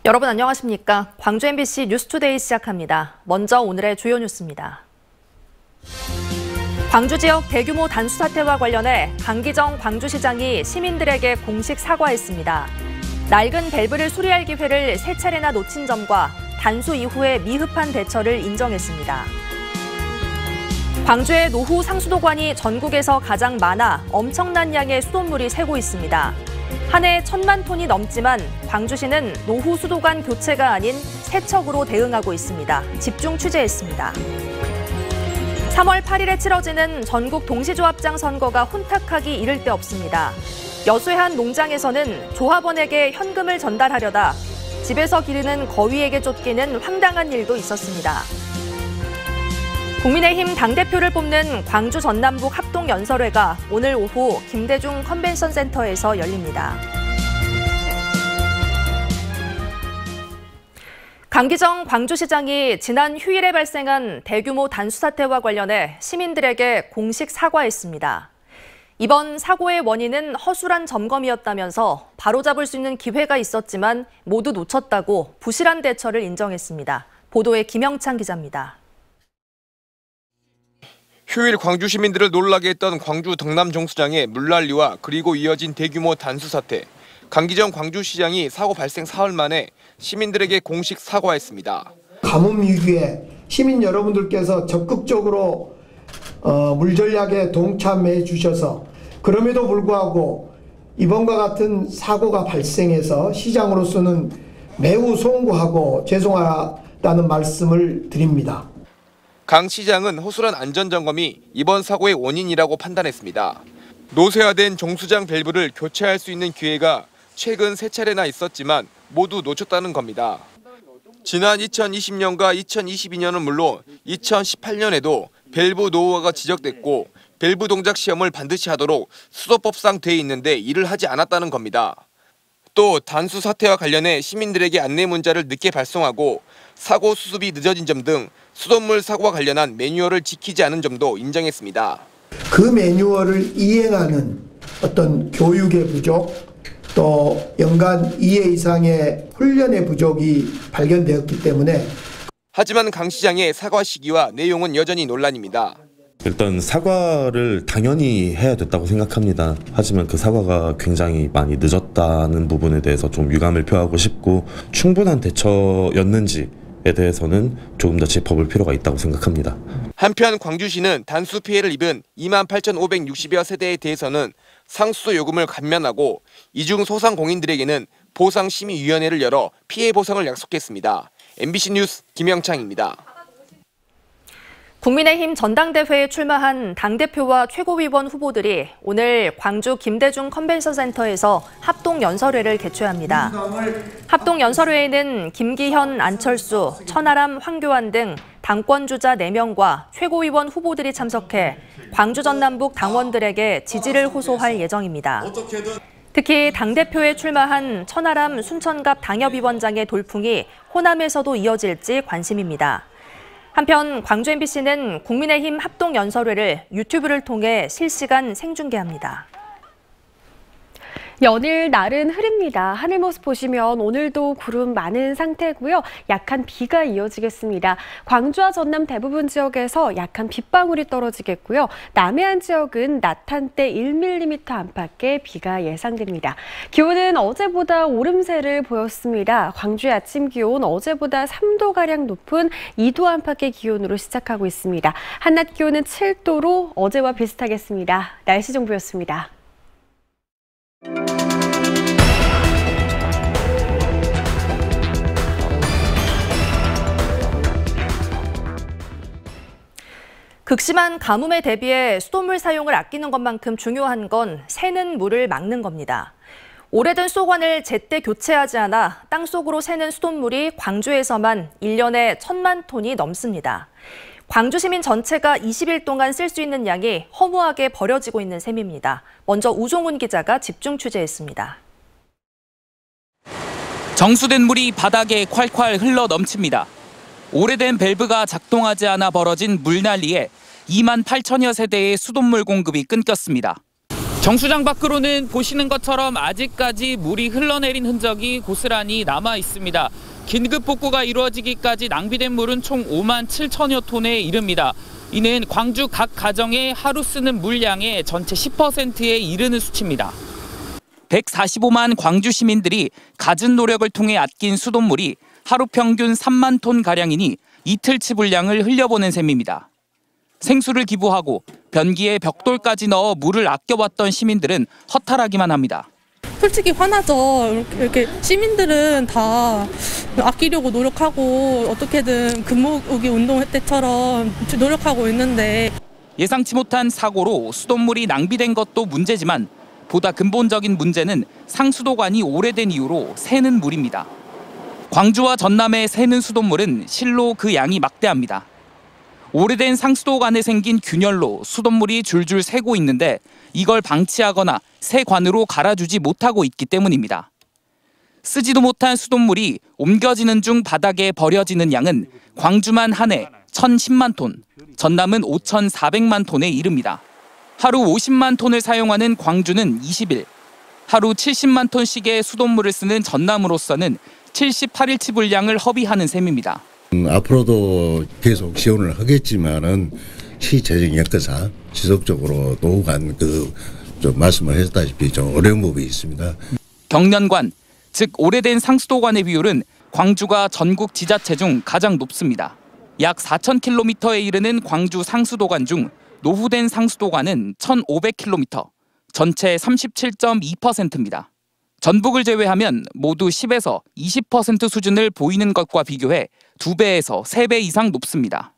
여러분 안녕하십니까? 광주 MBC 뉴스투데이 시작합니다. 먼저 오늘의 주요 뉴스입니다. 광주 지역 대규모 단수 사태와 관련해 강기정 광주시장이 시민들에게 공식 사과했습니다. 낡은 밸브를 수리할 기회를 3차례나 놓친 점과 단수 이후의 미흡한 대처를 인정했습니다. 광주의 노후 상수도관이 전국에서 가장 많아 엄청난 양의 수돗물이 새고 있습니다. 한 해 1,000만 톤이 넘지만 광주시는 노후 수도관 교체가 아닌 세척으로 대응하고 있습니다. 집중 취재했습니다. 3월 8일에 치러지는 전국 동시조합장 선거가 혼탁하기 이를 데 없습니다. 여수의 한 농장에서는 조합원에게 현금을 전달하려다 집에서 기르는 거위에게 쫓기는 황당한 일도 있었습니다. 국민의힘 당대표를 뽑는 광주 전남북 합동연설회가 오늘 오후 김대중 컨벤션센터에서 열립니다. 강기정 광주시장이 지난 휴일에 발생한 대규모 단수 사태와 관련해 시민들에게 공식 사과했습니다. 이번 사고의 원인은 허술한 점검이었다면서 바로잡을 수 있는 기회가 있었지만 모두 놓쳤다고 부실한 대처를 인정했습니다. 보도에 김영찬 기자입니다. 휴일 광주 시민들을 놀라게 했던 광주 덕남 정수장의 물난리와 그리고 이어진 대규모 단수 사태. 강기정 광주시장이 사고 발생 사흘 만에 시민들에게 공식 사과했습니다. 가뭄 위기에 시민 여러분들께서 적극적으로 물 전략에 동참해 주셔서 그럼에도 불구하고 이번과 같은 사고가 발생해서 시장으로서는 매우 송구하고 죄송하다는 말씀을 드립니다. 강 시장은 허술한 안전점검이 이번 사고의 원인이라고 판단했습니다. 노쇠화된 정수장 밸브를 교체할 수 있는 기회가 최근 3차례나 있었지만 모두 놓쳤다는 겁니다. 지난 2020년과 2022년은 물론 2018년에도 밸브 노후화가 지적됐고 밸브 동작 시험을 반드시 하도록 수도법상 돼 있는데 이를 하지 않았다는 겁니다. 또 단수 사태와 관련해 시민들에게 안내 문자를 늦게 발송하고 사고 수습이 늦어진 점 등 수돗물 사고와 관련한 매뉴얼을 지키지 않은 점도 인정했습니다. 그 매뉴얼을 이행하는 어떤 교육의 부족, 또 연간 2회 이상의 훈련의 부족이 발견되었기 때문에 하지만 강 시장의 사과 시기와 내용은 여전히 논란입니다. 일단 사과를 당연히 해야 됐다고 생각합니다. 하지만 그 사과가 굉장히 많이 늦었다는 부분에 대해서 좀 유감을 표하고 싶고 충분한 대처였는지에 대해서는 조금 더 짚어볼 필요가 있다고 생각합니다. 한편 광주시는 단수 피해를 입은 28,560여 세대에 대해서는 상수도 요금을 감면하고 이중 소상공인들에게는 보상심의위원회를 열어 피해 보상을 약속했습니다. MBC 뉴스 김영창입니다. 국민의힘 전당대회에 출마한 당대표와 최고위원 후보들이 오늘 광주 김대중 컨벤션센터에서 합동연설회를 개최합니다. 합동연설회에는 김기현, 안철수, 천하람, 황교안 등 당권주자 4명과 최고위원 후보들이 참석해 광주 전남북 당원들에게 지지를 호소할 예정입니다. 특히 당대표에 출마한 천하람 순천갑 당협위원장의 돌풍이 호남에서도 이어질지 관심입니다. 한편 광주 MBC는 국민의힘 합동연설회를 유튜브를 통해 실시간 생중계합니다. 연일 날은 흐립니다. 하늘 모습 보시면 오늘도 구름 많은 상태고요. 약한 비가 이어지겠습니다. 광주와 전남 대부분 지역에서 약한 빗방울이 떨어지겠고요. 남해안 지역은 낮 한때 1mm 안팎의 비가 예상됩니다. 기온은 어제보다 오름세를 보였습니다. 광주의 아침 기온 어제보다 3도가량 높은 2도 안팎의 기온으로 시작하고 있습니다. 한낮 기온은 7도로 어제와 비슷하겠습니다. 날씨 정보였습니다. 극심한 가뭄에 대비해 수돗물 사용을 아끼는 것만큼 중요한 건 새는 물을 막는 겁니다. 오래된 수도관을 제때 교체하지 않아 땅속으로 새는 수돗물이 광주에서만 1년에 1,000만 톤이 넘습니다. 광주 시민 전체가 20일 동안 쓸 수 있는 양이 허무하게 버려지고 있는 셈입니다. 먼저 우종훈 기자가 집중 취재했습니다. 정수된 물이 바닥에 콸콸 흘러 넘칩니다. 오래된 밸브가 작동하지 않아 벌어진 물난리에 2만 8천여 세대의 수돗물 공급이 끊겼습니다. 정수장 밖으로는 보시는 것처럼 아직까지 물이 흘러내린 흔적이 고스란히 남아 있습니다. 긴급 복구가 이루어지기까지 낭비된 물은 총 5만 7천여 톤에 이릅니다. 이는 광주 각 가정의 하루 쓰는 물량의 전체 10%에 이르는 수치입니다. 145만 광주 시민들이 갖은 노력을 통해 아낀 수돗물이 하루 평균 3만 톤가량이니 이틀치 분량을 흘려보낸 셈입니다. 생수를 기부하고 변기에 벽돌까지 넣어 물을 아껴봤던 시민들은 허탈하기만 합니다. 솔직히 화나죠. 이렇게 시민들은 다 아끼려고 노력하고 어떻게든 금모으기 운동 때처럼 노력하고 있는데 예상치 못한 사고로 수돗물이 낭비된 것도 문제지만 보다 근본적인 문제는 상수도관이 오래된 이유로 새는 물입니다. 광주와 전남의 새는 수돗물은 실로 그 양이 막대합니다. 오래된 상수도관에 생긴 균열로 수돗물이 줄줄 새고 있는데 이걸 방치하거나 새 관으로 갈아주지 못하고 있기 때문입니다. 쓰지도 못한 수돗물이 옮겨지는 중 바닥에 버려지는 양은 광주만 한 해 1,010만 톤, 전남은 5,400만 톤에 이릅니다. 하루 50만 톤을 사용하는 광주는 20일, 하루 70만 톤씩의 수돗물을 쓰는 전남으로서는 78일치 분량을 허비하는 셈입니다. 앞으로도 계속 지원을 하겠지만은 시재정 여건상 지속적으로 노후관 좀 말씀을 하셨다시피 좀 어려운 부분이 있습니다. 경련관, 즉 오래된 상수도관의 비율은 광주가 전국 지자체 중 가장 높습니다. 약 4,000km에 이르는 광주 상수도관 중 노후된 상수도관은 1,500km, 전체 37.2%입니다. 전북을 제외하면 모두 10에서 20% 수준을 보이는 것과 비교해 2배에서 3배 이상 높습니다.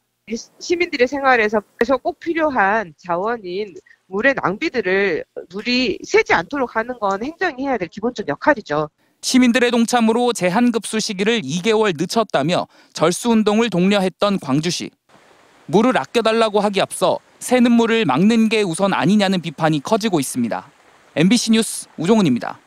시민들의 생활에서 꼭 필요한 자원인 물의 낭비들을 물이 새지 않도록 하는 건 행정이 해야 될 기본적 역할이죠. 시민들의 동참으로 제한급수 시기를 2개월 늦췄다며 절수운동을 독려했던 광주시. 물을 아껴달라고 하기 앞서 새는 물을 막는 게 우선 아니냐는 비판이 커지고 있습니다. MBC 뉴스 우종훈입니다.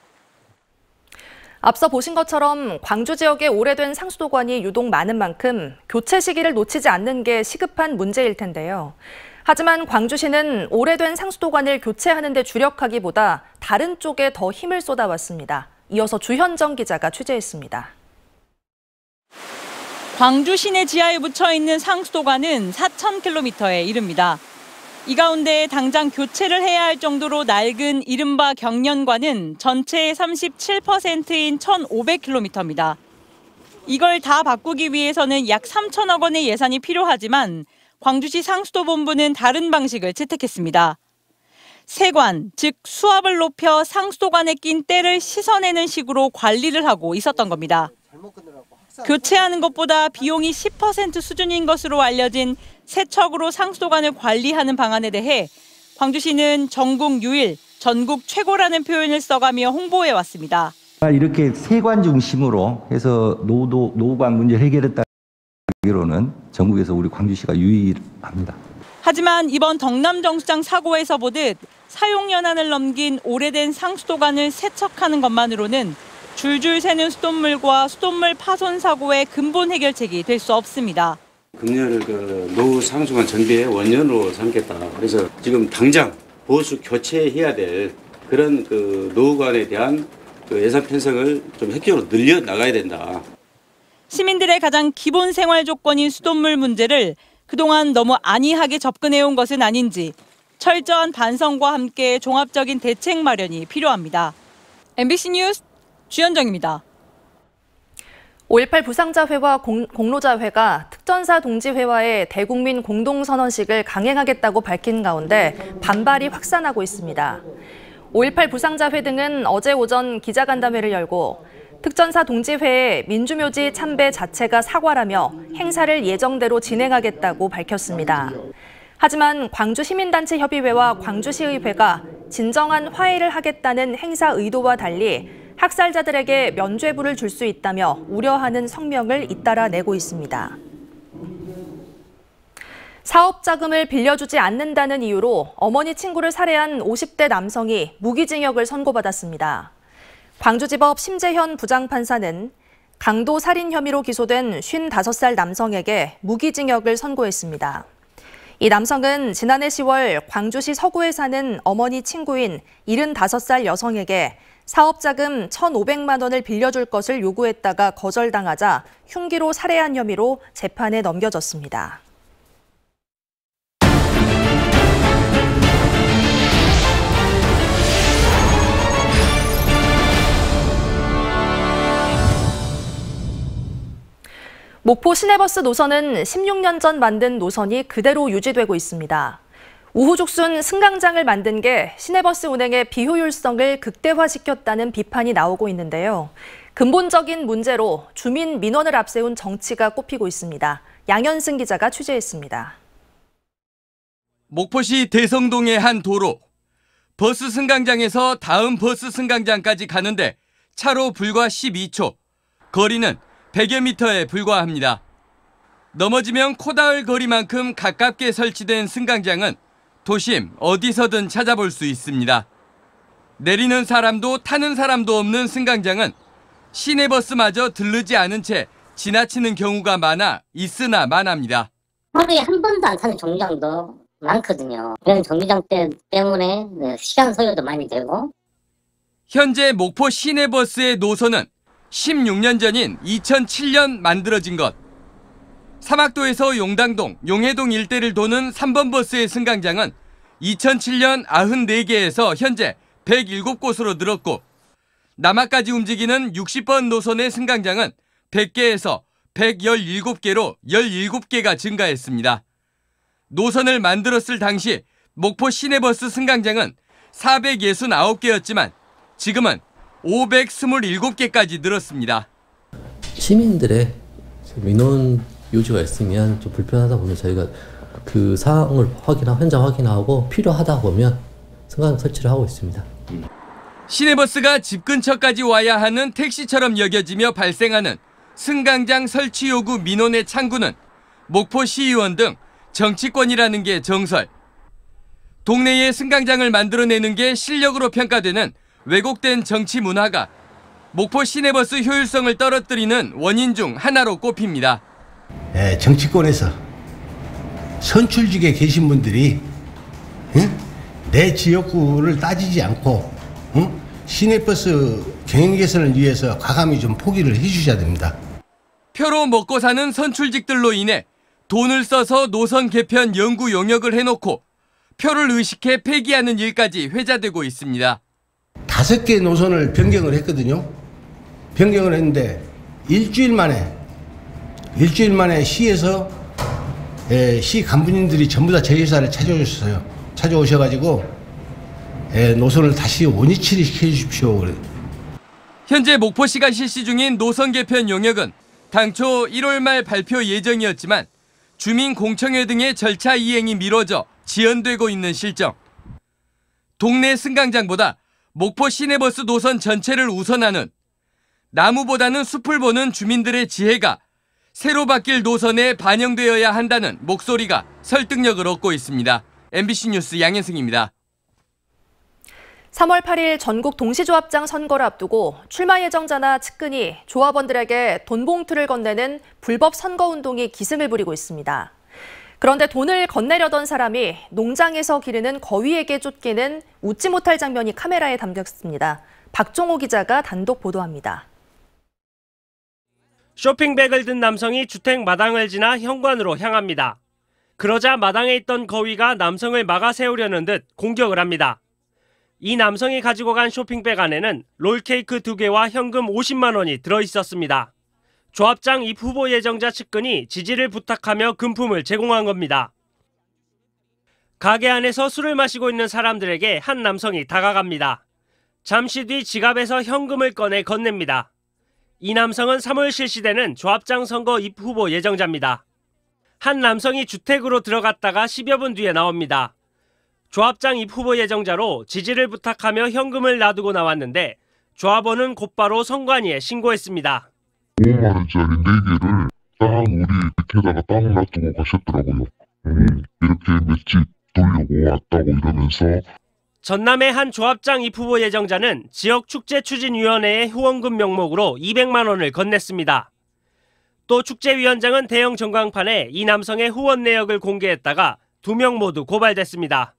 앞서 보신 것처럼 광주 지역의 오래된 상수도관이 유독 많은 만큼 교체 시기를 놓치지 않는 게 시급한 문제일 텐데요. 하지만 광주시는 오래된 상수도관을 교체하는 데 주력하기보다 다른 쪽에 더 힘을 쏟아왔습니다. 이어서 주현정 기자가 취재했습니다. 광주 시내 지하에 묻혀 있는 상수도관은 4,000km에 이릅니다. 이 가운데 당장 교체를 해야 할 정도로 낡은 이른바 경련관은 전체의 37%인 1,500km입니다. 이걸 다 바꾸기 위해서는 약 3천억 원의 예산이 필요하지만 광주시 상수도본부는 다른 방식을 채택했습니다. 세관, 즉 수압을 높여 상수도관에 낀 때를 씻어내는 식으로 관리를 하고 있었던 겁니다. 교체하는 것보다 비용이 10% 수준인 것으로 알려진 세척으로 상수도관을 관리하는 방안에 대해 광주시는 전국 유일, 전국 최고라는 표현을 써가며 홍보해왔습니다. 이렇게 세관 중심으로 해서 노후관 문제를 해결했다기로는 전국에서 우리 광주시가 유일합니다. 하지만 이번 덕남 정수장 사고에서 보듯 사용연한을 넘긴 오래된 상수도관을 세척하는 것만으로는 줄줄 새는 수돗물과 수돗물 파손 사고의 근본 해결책이 될 수 없습니다. 금년을 노후 상수관 정비의 원년으로 삼겠다. 그래서 지금 당장 보수 교체해야 될 그런 노후관에 대한 예산 편성을 좀 획기적으로 늘려 나가야 된다. 시민들의 가장 기본 생활 조건인 수돗물 문제를 그동안 너무 안이하게 접근해온 것은 아닌지 철저한 반성과 함께 종합적인 대책 마련이 필요합니다. MBC 뉴스 주현정입니다. 5.18 부상자회와 공로자회가 특전사 동지회와의 대국민 공동선언식을 강행하겠다고 밝힌 가운데 반발이 확산하고 있습니다. 5.18 부상자회 등은 어제 오전 기자간담회를 열고 특전사 동지회의 민주묘지 참배 자체가 사과라며 행사를 예정대로 진행하겠다고 밝혔습니다. 하지만 광주시민단체협의회와 광주시의회가 진정한 화해를 하겠다는 행사 의도와 달리 학살자들에게 면죄부를 줄 수 있다며 우려하는 성명을 잇따라 내고 있습니다. 사업 자금을 빌려주지 않는다는 이유로 어머니 친구를 살해한 50대 남성이 무기징역을 선고받았습니다. 광주지법 심재현 부장판사는 강도 살인 혐의로 기소된 55살 남성에게 무기징역을 선고했습니다. 이 남성은 지난해 10월 광주시 서구에 사는 어머니 친구인 75살 여성에게 사업자금 1,500만 원을 빌려줄 것을 요구했다가 거절당하자 흉기로 살해한 혐의로 재판에 넘겨졌습니다. 목포 시내버스 노선은 16년 전 만든 노선이 그대로 유지되고 있습니다. 우후죽순 승강장을 만든 게 시내버스 운행의 비효율성을 극대화시켰다는 비판이 나오고 있는데요. 근본적인 문제로 주민 민원을 앞세운 정치가 꼽히고 있습니다. 양현승 기자가 취재했습니다. 목포시 대성동의 한 도로. 버스 승강장에서 다음 버스 승강장까지 가는데 차로 불과 12초. 거리는 100여 미터에 불과합니다. 넘어지면 코 닿을 거리만큼 가깝게 설치된 승강장은 도심 어디서든 찾아볼 수 있습니다. 내리는 사람도 타는 사람도 없는 승강장은 시내버스마저 들르지 않은 채 지나치는 경우가 많아 있으나 마나입니다. 하루에 한 번도 안 타는 정류장도 많거든요. 그런 정류장 때문에 시간 소요도 많이 되고. 현재 목포 시내버스의 노선은 16년 전인 2007년 만들어진 것. 사막도에서 용당동, 용해동 일대를 도는 3번 버스의 승강장은 2007년 94개에서 현재 107곳으로 늘었고 남하까지 움직이는 60번 노선의 승강장은 100개에서 117개로 17개가 증가했습니다. 노선을 만들었을 당시 목포 시내버스 승강장은 469개였지만 지금은 527개까지 늘었습니다. 시민들의 민원 요지가 있으면 좀 불편하다 보면 저희가 그 사항을 현장 확인하고 필요하다 보면 승강장 설치를 하고 있습니다. 시내버스가 집 근처까지 와야 하는 택시처럼 여겨지며 발생하는 승강장 설치 요구 민원의 창구는 목포 시의원 등 정치권이라는 게 정설. 동네에 승강장을 만들어내는 게 실력으로 평가되는 왜곡된 정치 문화가 목포 시내버스 효율성을 떨어뜨리는 원인 중 하나로 꼽힙니다. 정치권에서 선출직에 계신 분들이 내 지역구를 따지지 않고 시내버스 경영 개선을 위해서 과감히 좀 포기를 해주셔야 됩니다. 표로 먹고 사는 선출직들로 인해 돈을 써서 노선 개편 연구 용역을 해놓고 표를 의식해 폐기하는 일까지 회자되고 있습니다. 5개 노선을 변경을 했거든요. 변경을 했는데 일주일 만에 시에서 시 간부님들이 전부 다 저희 회사를 찾아오셨어요. 찾아오셔가지고 노선을 다시 원위치를 시켜주십시오. 현재 목포시가 실시 중인 노선 개편 용역은 당초 1월 말 발표 예정이었지만 주민공청회 등의 절차 이행이 미뤄져 지연되고 있는 실정. 동네 승강장보다 목포 시내버스 노선 전체를 우선하는, 나무보다는 숲을 보는 주민들의 지혜가 새로 바뀔 노선에 반영되어야 한다는 목소리가 설득력을 얻고 있습니다. MBC 뉴스 양현승입니다. 3월 8일 전국 동시조합장 선거를 앞두고 출마 예정자나 측근이 조합원들에게 돈 봉투를 건네는 불법 선거운동이 기승을 부리고 있습니다. 그런데 돈을 건네려던 사람이 농장에서 기르는 거위에게 쫓기는 웃지 못할 장면이 카메라에 담겼습니다. 박종호 기자가 단독 보도합니다. 쇼핑백을 든 남성이 주택 마당을 지나 현관으로 향합니다. 그러자 마당에 있던 거위가 남성을 막아 세우려는 듯 공격을 합니다. 이 남성이 가지고 간 쇼핑백 안에는 롤케이크 2개와 현금 50만 원이 들어있었습니다. 조합장 입 후보 예정자 측근이 지지를 부탁하며 금품을 제공한 겁니다. 가게 안에서 술을 마시고 있는 사람들에게 한 남성이 다가갑니다. 잠시 뒤 지갑에서 현금을 꺼내 건넵니다. 이 남성은 3월 실시되는 조합장 선거 입 후보 예정자입니다. 한 남성이 주택으로 들어갔다가 10여 분 뒤에 나옵니다. 조합장 입 후보 예정자로 지지를 부탁하며 현금을 놔두고 나왔는데 조합원은 곧바로 선관위에 신고했습니다. 5만 원짜리 4개를 딱 우리 밑에다가 딱 놔두고 가셨더라고요. 이렇게 맷집 돌려고 왔다고 이러면서. 전남의 한 조합장 입 후보 예정자는 지역 축제 추진위원회의 후원금 명목으로 200만 원을 건넸습니다. 또 축제위원장은 대형 전광판에 이 남성의 후원 내역을 공개했다가 2명 모두 고발됐습니다.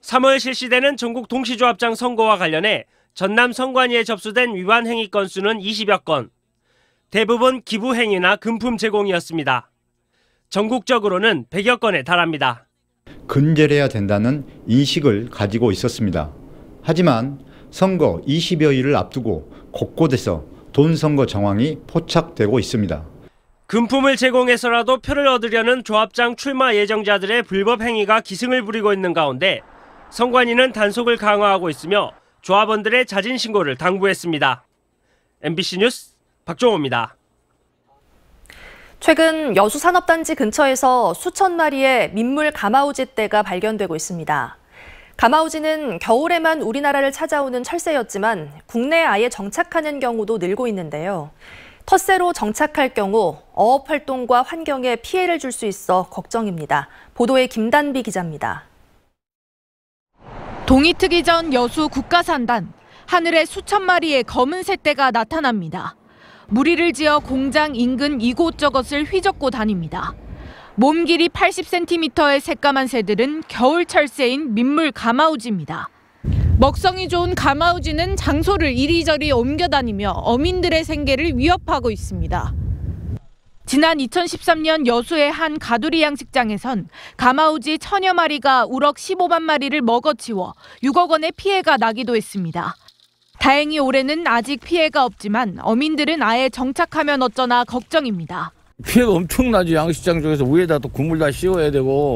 3월 실시되는 전국 동시조합장 선거와 관련해 전남 선관위에 접수된 위반 행위 건수는 20여 건. 대부분 기부 행위나 금품 제공이었습니다. 전국적으로는 100여 건에 달합니다. 근절해야 된다는 인식을 가지고 있었습니다. 하지만 선거 20여일을 앞두고 곳곳에서 돈 선거 정황이 포착되고 있습니다. 금품을 제공해서라도 표를 얻으려는 조합장 출마 예정자들의 불법 행위가 기승을 부리고 있는 가운데 선관위는 단속을 강화하고 있으며 조합원들의 자진 신고를 당부했습니다. MBC 뉴스 박종호입니다. 최근 여수산업단지 근처에서 수천 마리의 민물 가마우지 떼가 발견되고 있습니다. 가마우지는 겨울에만 우리나라를 찾아오는 철새였지만 국내에 아예 정착하는 경우도 늘고 있는데요. 텃새로 정착할 경우 어업 활동과 환경에 피해를 줄 수 있어 걱정입니다. 보도에 김단비 기자입니다. 동이 트기 전 여수 국가산단, 하늘에 수천 마리의 검은 새떼가 나타납니다. 무리를 지어 공장 인근 이곳저곳을 휘젓고 다닙니다. 몸 길이 80cm의 새까만 새들은 겨울 철새인 민물 가마우지입니다. 먹성이 좋은 가마우지는 장소를 이리저리 옮겨다니며 어민들의 생계를 위협하고 있습니다. 지난 2013년 여수의 한 가두리 양식장에선 가마우지 천여 마리가 우럭 15만 마리를 먹어치워 6억 원의 피해가 나기도 했습니다. 다행히 올해는 아직 피해가 없지만 어민들은 아예 정착하면 어쩌나 걱정입니다. 피해가 엄청나죠. 양식장 쪽에서 위에다 또 국물 다 씌워야 되고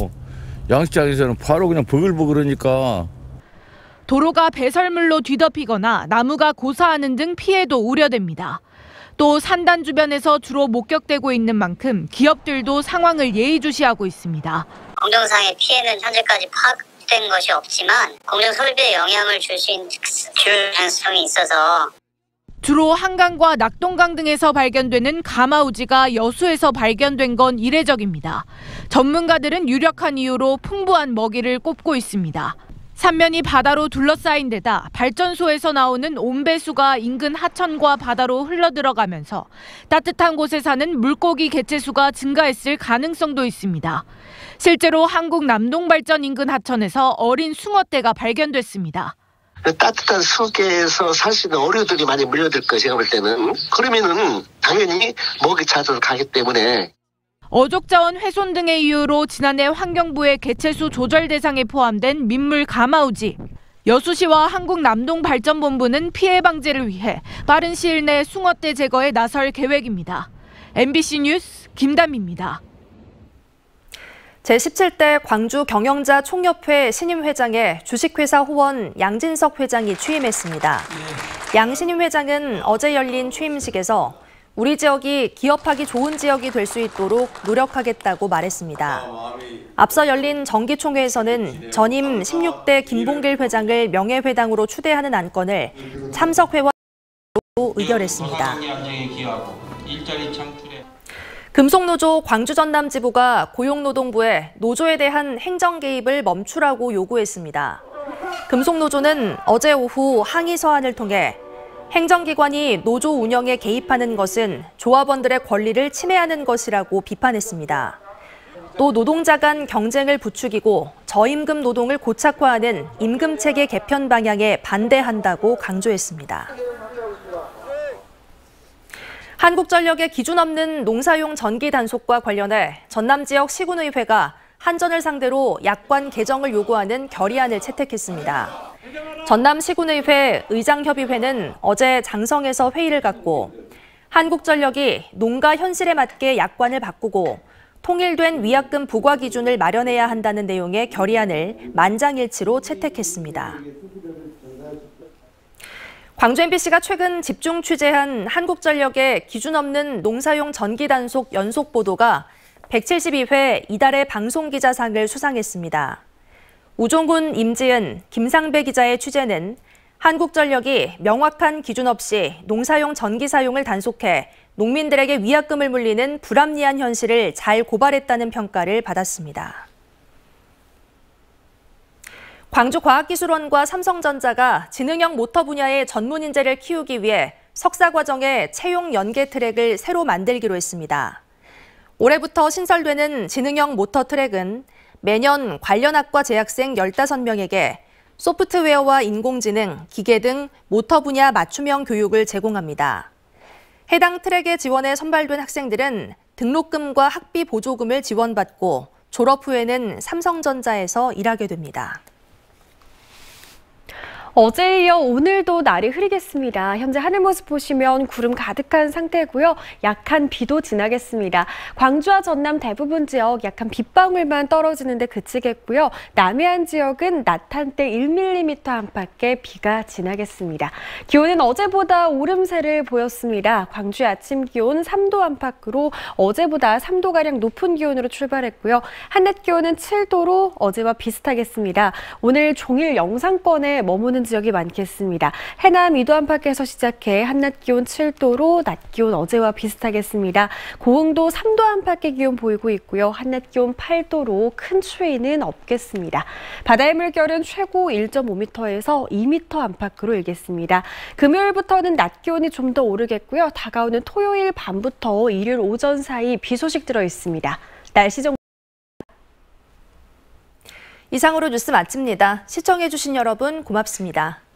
양식장에서는 바로 그냥 버글버글하니까. 도로가 배설물로 뒤덮이거나 나무가 고사하는 등 피해도 우려됩니다. 또 산단 주변에서 주로 목격되고 있는 만큼 기업들도 상황을 예의주시하고 있습니다. 공정상의 피해는 현재까지 파악된 것이 없지만 공정 설비에 영향을 줄 가능성이 있어서 주로 한강과 낙동강 등에서 발견되는 가마우지가 여수에서 발견된 건 이례적입니다. 전문가들은 유력한 이유로 풍부한 먹이를 꼽고 있습니다. 삼면이 바다로 둘러싸인 데다 발전소에서 나오는 온배수가 인근 하천과 바다로 흘러들어가면서 따뜻한 곳에 사는 물고기 개체수가 증가했을 가능성도 있습니다. 실제로 한국 남동발전 인근 하천에서 어린 숭어떼가 발견됐습니다. 따뜻한 숲에서 살 수 있는 어류들이 많이 물려들 거예요. 제가 볼 때는. 그러면은 당연히 먹이 찾아서 가기 때문에. 어족자원 훼손 등의 이유로 지난해 환경부의 개체수 조절 대상에 포함된 민물 가마우지. 여수시와 한국남동발전본부는 피해 방지를 위해 빠른 시일 내 숭어떼 제거에 나설 계획입니다. MBC 뉴스 김담입니다. 제17대 광주 경영자 총협회 신임 회장에 주식회사 호원 양진석 회장이 취임했습니다. 양 신임 회장은 어제 열린 취임식에서 우리 지역이 기업하기 좋은 지역이 될 수 있도록 노력하겠다고 말했습니다. 앞서 열린 정기총회에서는 전임 16대 김봉길 회장을 명예회장으로 추대하는 안건을 참석회원으로 의결했습니다. 금속노조 광주전남지부가 고용노동부에 노조에 대한 행정 개입을 멈추라고 요구했습니다. 금속노조는 어제 오후 항의 서한을 통해 행정기관이 노조 운영에 개입하는 것은 조합원들의 권리를 침해하는 것이라고 비판했습니다. 또 노동자 간 경쟁을 부추기고 저임금 노동을 고착화하는 임금체계 개편 방향에 반대한다고 강조했습니다. 한국전력의 기준 없는 농사용 전기 단속과 관련해 전남 지역 시군의회가 한전을 상대로 약관 개정을 요구하는 결의안을 채택했습니다. 전남 시군의회 의장협의회는 어제 장성에서 회의를 갖고 한국전력이 농가 현실에 맞게 약관을 바꾸고 통일된 위약금 부과 기준을 마련해야 한다는 내용의 결의안을 만장일치로 채택했습니다. 광주 MBC가 최근 집중 취재한 한국전력의 기준 없는 농사용 전기 단속 연속 보도가 172회 이달의 방송기자상을 수상했습니다. 우종군, 임지은, 김상배 기자의 취재는 한국전력이 명확한 기준 없이 농사용 전기 사용을 단속해 농민들에게 위약금을 물리는 불합리한 현실을 잘 고발했다는 평가를 받았습니다. 광주과학기술원과 삼성전자가 지능형 모터 분야의 전문 인재를 키우기 위해 석사과정의 채용 연계 트랙을 새로 만들기로 했습니다. 올해부터 신설되는 지능형 모터 트랙은 매년 관련 학과 재학생 15명에게 소프트웨어와 인공지능, 기계 등 모터 분야 맞춤형 교육을 제공합니다. 해당 트랙에 지원해 선발된 학생들은 등록금과 학비 보조금을 지원받고 졸업 후에는 삼성전자에서 일하게 됩니다. 어제에 이어 오늘도 날이 흐리겠습니다. 현재 하늘 모습 보시면 구름 가득한 상태고요. 약한 비도 지나겠습니다. 광주와 전남 대부분 지역 약한 빗방울만 떨어지는데 그치겠고요. 남해안 지역은 낮 한때 1mm 안팎의 비가 지나겠습니다. 기온은 어제보다 오름세를 보였습니다. 광주의 아침 기온 3도 안팎으로 어제보다 3도가량 높은 기온으로 출발했고요. 한낮 기온은 7도로 어제와 비슷하겠습니다. 오늘 종일 영상권에 머무는 지역이 많겠습니다. 해남 2도 안팎에서 시작해 한낮 기온 7도로 낮 기온 어제와 비슷하겠습니다. 고흥도 3도 안팎의 기온 보이고 있고요. 한낮 기온 8도로 큰 추위는 없겠습니다. 바다의 물결은 최고 1.5m에서 2m 안팎으로 일겠습니다. 금요일부터는 낮 기온이 좀 더 오르겠고요. 다가오는 토요일 밤부터 일요일 오전 사이 비 소식 들어 있습니다. 날씨 정보 이상으로 뉴스 마칩니다. 시청해주신 여러분 고맙습니다.